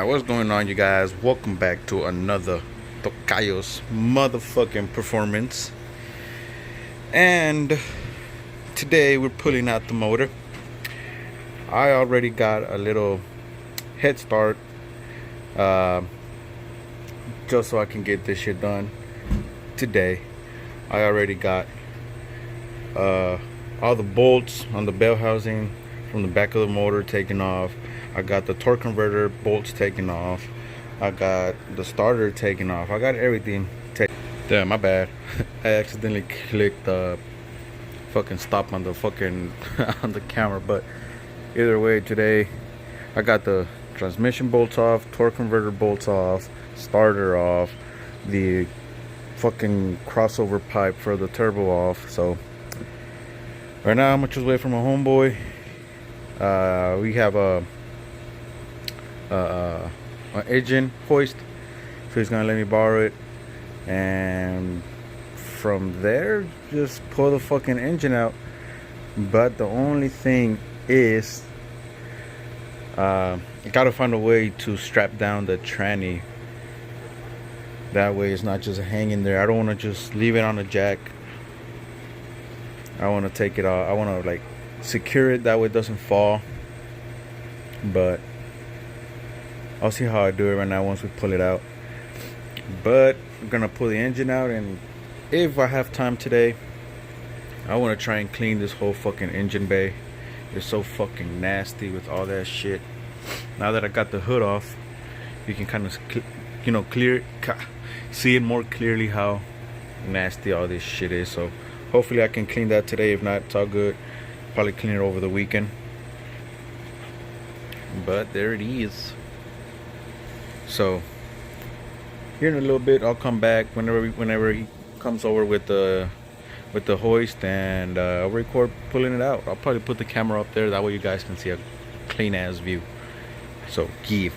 What's going on, you guys? Welcome back to another Tocayo's motherfucking performance. And today we're pulling out the motor. I already got a little head start just so I can get this shit done today. I already got all the bolts on the bell housing from the back of the motor taken off. I got the torque converter bolts taken off. I got the starter taken off. I got everything taken. Damn, my bad. I accidentally clicked the fucking stop on the fucking on the camera. But either way, today I got the transmission bolts off, torque converter bolts off, starter off, the fucking crossover pipe for the turbo off. So right now I'm just waiting for my homeboy. We have a engine hoist, so he's gonna let me borrow it, and from there just pull the fucking engine out. But the only thing is I gotta find a way to strap down the tranny. That way it's not just hanging there. I don't want to just leave it on a jack. I want to take it off. I want to like secure it, that way it doesn't fall. But I'll see how I do it right now once we pull it out. But I'm gonna pull the engine out, and if I have time today, I want to try and clean this whole fucking engine bay. It's so fucking nasty with all that shit. Now that I got the hood off, you can kind of see it more clearly how nasty all this shit is. So hopefully I can clean that today. If not, it's all good. Probably clean it over the weekend. But there it is. So here in a little bit I'll come back whenever he comes over with the hoist, and I'll record pulling it out. I'll probably put the camera up there, that way you guys can see a clean ass view. So give.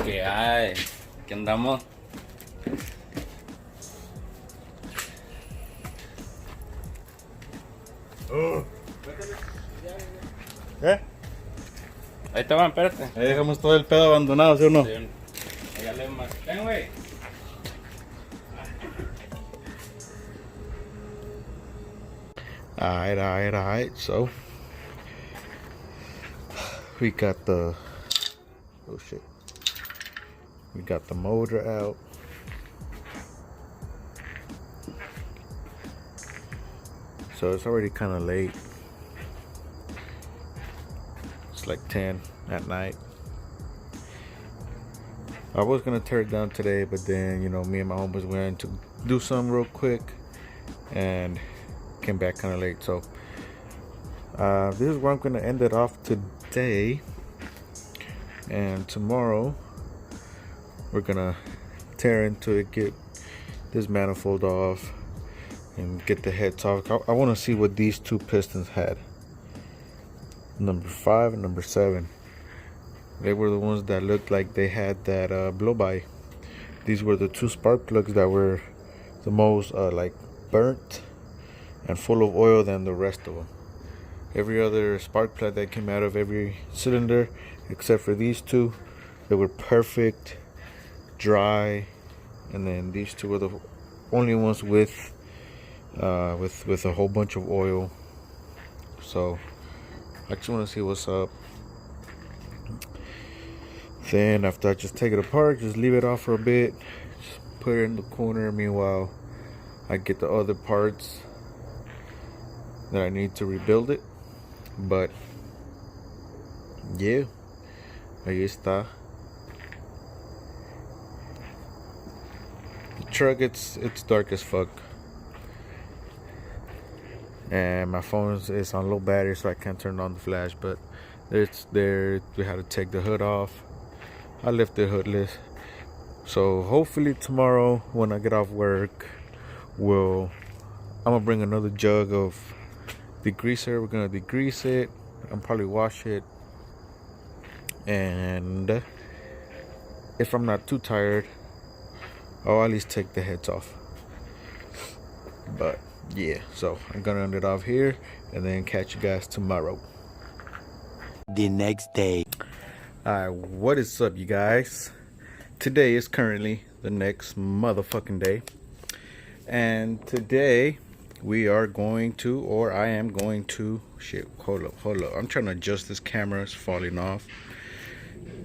¿Qué hay? ¿Qué andamos? ¿Qué? Ahí te van, espérate. Ahí dejamos todo el pedo abandonado, ¿sí o no? Sí, ya le más. Ven, güey. Alright. So we got the we got the motor out. So it's already kind of late. It's like 10 at night. I was gonna tear it down today, but then me and my homies went to do something real quick and came back kind of late. So this is where I'm gonna end it off today, and tomorrow we're gonna tear into it, get this manifold off, and get the heads off. I want to see what these two pistons had. Number 5 and number 7. They were the ones that looked like they had that blow by. These were the two spark plugs that were the most like burnt and full of oil than the rest of them. Every other spark plug that came out of every cylinder, except for these two, they were perfect, dry, and then these two were the only ones with a whole bunch of oil. So I just want to see what's up. Then after I just take it apart, just leave it off for a bit, just put it in the corner. Meanwhile, I get the other parts that I need to rebuild it. But yeah, ahí está. The truck, it's dark as fuck, and my phone is on low battery, so I can't turn on the flash. But it's there. We had to take the hood off. I left it hoodless. So hopefully tomorrow when I get off work, I'm gonna bring another jug of degreaser. We're gonna degrease it and probably wash it, and if I'm not too tired, I'll at least take the heads off. But yeah, so I'm gonna end it off here and then catch you guys tomorrow. The next day. Alright, what is up, you guys? Today is currently the next motherfucking day, and today we are going to, or I am going to, shit, hold up, I'm trying to adjust this camera, it's falling off.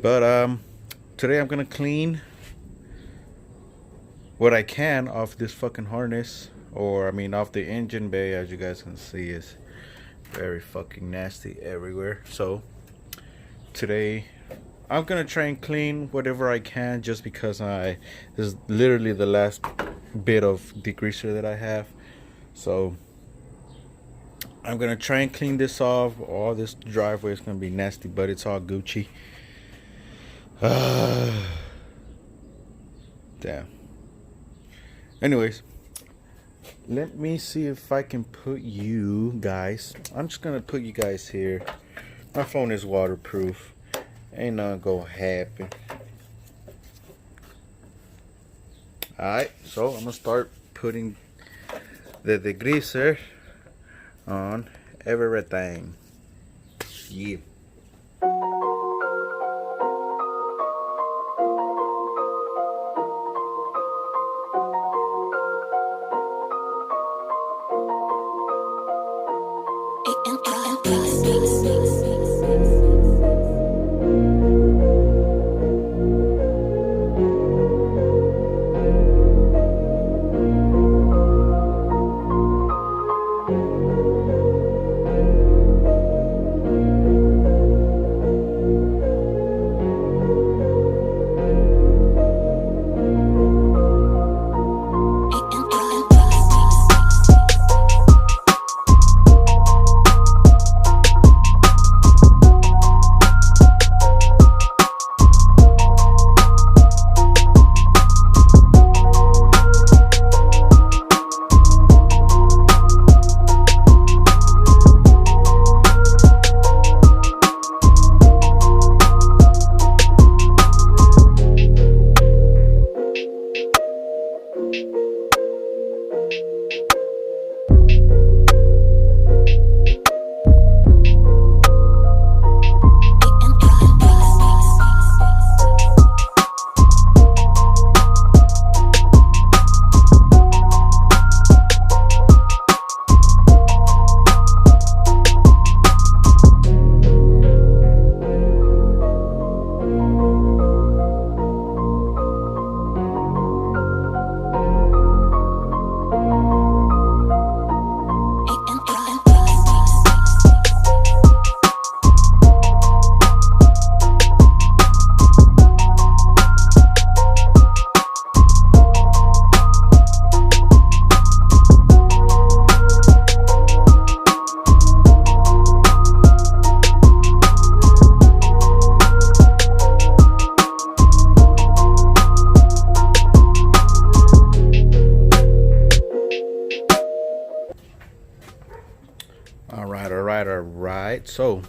But today I'm gonna clean what I can off this fucking harness, or I mean off the engine bay. As you guys can see, is very fucking nasty everywhere. So today I'm gonna try and clean whatever I can, just because this is literally the last bit of degreaser that I have. So I'm gonna try and clean this off. All this driveway is gonna be nasty, but it's all Gucci. Damn. Anyways, let me see if I can put you guys, I'm just gonna put you guys here. My phone is waterproof, ain't nothing gonna happen. Alright, so I'm gonna start putting the degreaser on everything. Yeah. All right. So,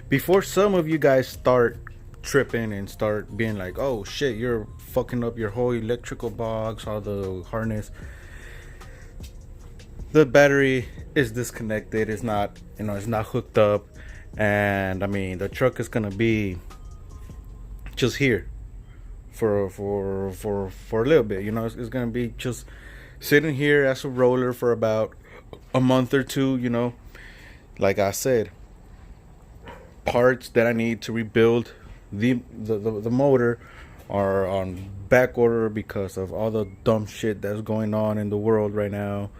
before some of you guys start tripping and start being like, oh shit, you're fucking up your whole electrical box, all the harness, the battery is disconnected. It's not, it's not hooked up. And I mean, the truck is gonna be just here for a little bit. It's gonna be just sitting here as a roller for about a month or two. Like I said, parts that I need to rebuild the motor are on back order because of all the dumb shit that's going on in the world right now.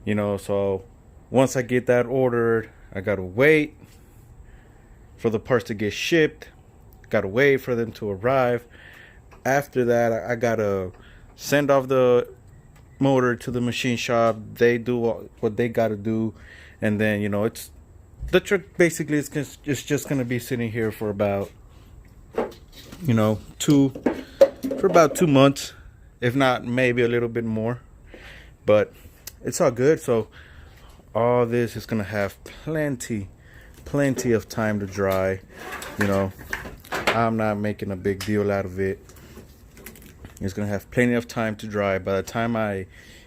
So once I get that ordered, I gotta wait for the parts to get shipped, gotta wait for them to arrive. After that, I gotta send off the motor to the machine shop. They do what they gotta do, and then it's the truck basically is just gonna be sitting here for about about 2 months, if not maybe a little bit more. But it's all good. So all this is gonna have plenty of time to dry. I'm not making a big deal out of it. It's gonna have plenty of time to dry. By the time I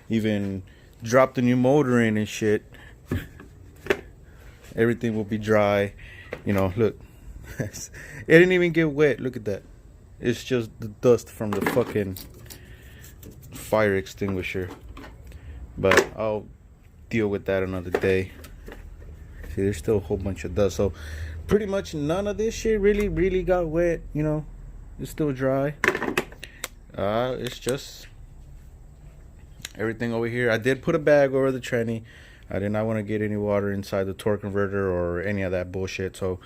even drop the new motor in and shit, everything will be dry. Look, it didn't even get wet. Look at that. It's just the dust from the fucking fire extinguisher. But I'll deal with that another day. See, there's still a whole bunch of dust. So pretty much none of this shit really got wet. It's still dry. It's just everything over here. I did put a bag over the tranny. I did not want to get any water inside the torque converter or any of that bullshit. So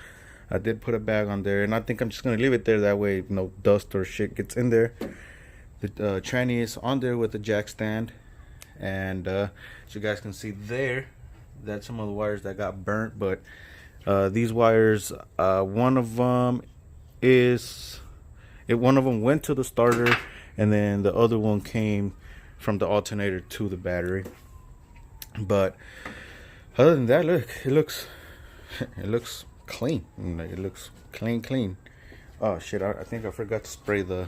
I did put a bag on there, and I think I'm just gonna leave it there. That way no dust or shit gets in there. The tranny is on there with the jack stand, and so you guys can see there, that's some of the wires that got burnt. But these wires, one of them went to the starter, and then the other one came from the alternator to the battery. But other than that, look, it looks clean. It looks clean. Oh shit, I think I forgot to spray the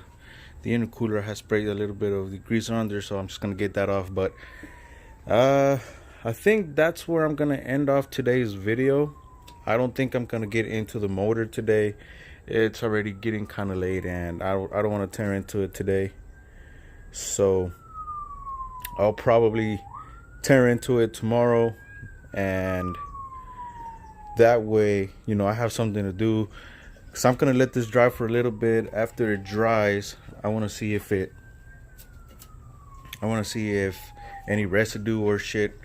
intercooler. I had sprayed a little bit of the grease on there, so I'm just gonna get that off. But I think that's where I'm gonna end off today's video. I don't think I'm gonna get into the motor today. It's already getting kind of late, and I don't want to tear into it today. So I'll probably tear into it tomorrow, and that way I have something to do. So I'm gonna let this dry for a little bit. After it dries, I want to see if any residue or shit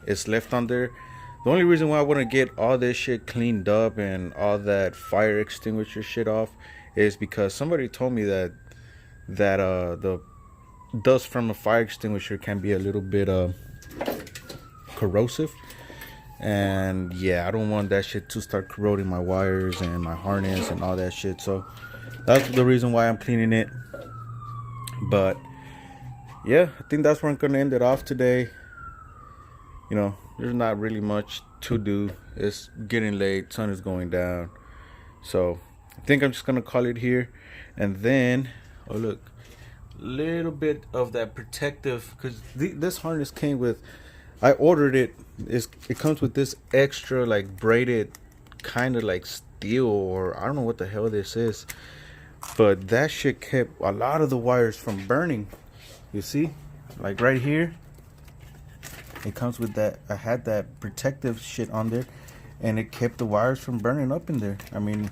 is left on there. The only reason why I want to get all this shit cleaned up and all that fire extinguisher shit off is because somebody told me that the dust from a fire extinguisher can be a little bit corrosive. And yeah, I don't want that shit to start corroding my wires and my harness and all that shit. So that's the reason why I'm cleaning it. But yeah, I think that's where I'm gonna end it off today. There's not really much to do. It's getting late, sun is going down. So I think I'm just gonna call it here. And then, oh look, little bit of that protective, because this harness came with, I ordered it, it comes with this extra like braided kind of like steel, or I don't know what the hell this is, but that shit kept a lot of the wires from burning. You see, like right here, it comes with that. I had that protective shit on there, and it kept the wires from burning up in there. I mean,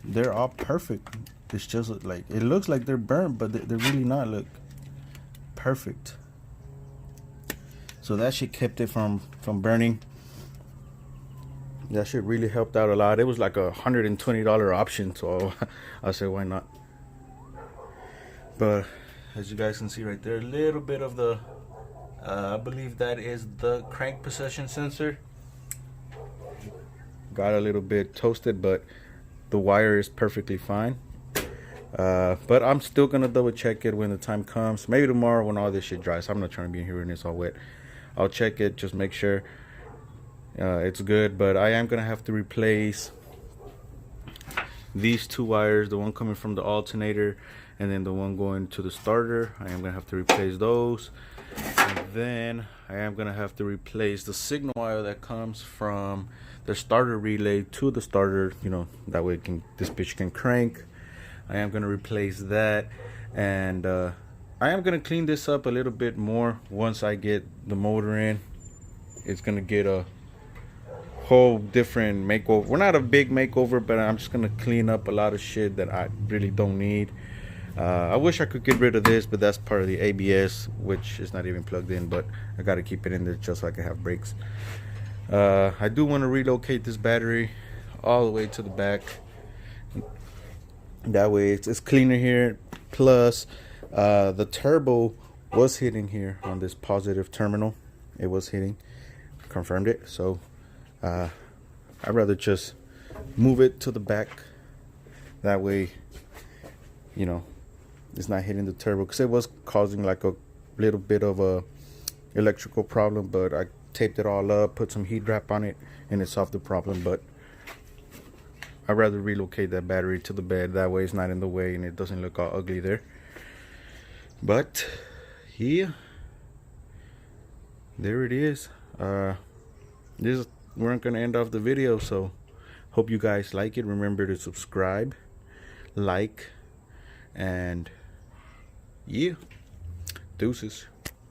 they're all perfect. It's just like, it looks like they're burnt, but they're really not. Look, perfect. So that shit kept it from burning. That shit really helped out a lot. It was like $120 option, so I said, why not? But as you guys can see right there, a little bit of the I believe that is the crank position sensor. Got a little bit toasted, but the wire is perfectly fine. But I'm still gonna double check it when the time comes. Maybe tomorrow when all this shit dries. I'm not trying to be in here and it's all wet. I'll check it, just make sure. It's good, but I am gonna have to replace these two wires, the one coming from the alternator and then the one going to the starter. I am gonna have to replace those, and then I am gonna have to replace the signal wire that comes from the starter relay to the starter, you know, that way this bitch can crank. I am gonna replace that, and I am gonna clean this up a little bit more once I get the motor in. It's gonna get a whole different makeover. We're not a big makeover, but I'm just gonna clean up a lot of shit that I really don't need. I wish I could get rid of this, but that's part of the ABS, which is not even plugged in, but I gotta keep it in there just so I can have brakes. I do want to relocate this battery all the way to the back. That way it's cleaner here. Plus the turbo was hitting here on this positive terminal. It was hitting, confirmed it. So I'd rather just move it to the back. That way, you know, it's not hitting the turbo, because it was causing like a little bit of a electrical problem, but I taped it all up, put some heat wrap on it, and it solved the problem. But I'd rather relocate that battery to the bed. That way it's not in the way and it doesn't look all ugly there. But yeah, there it is. We're gonna end off the video, so hope you guys like it. Remember to subscribe, like, and yeah, deuces.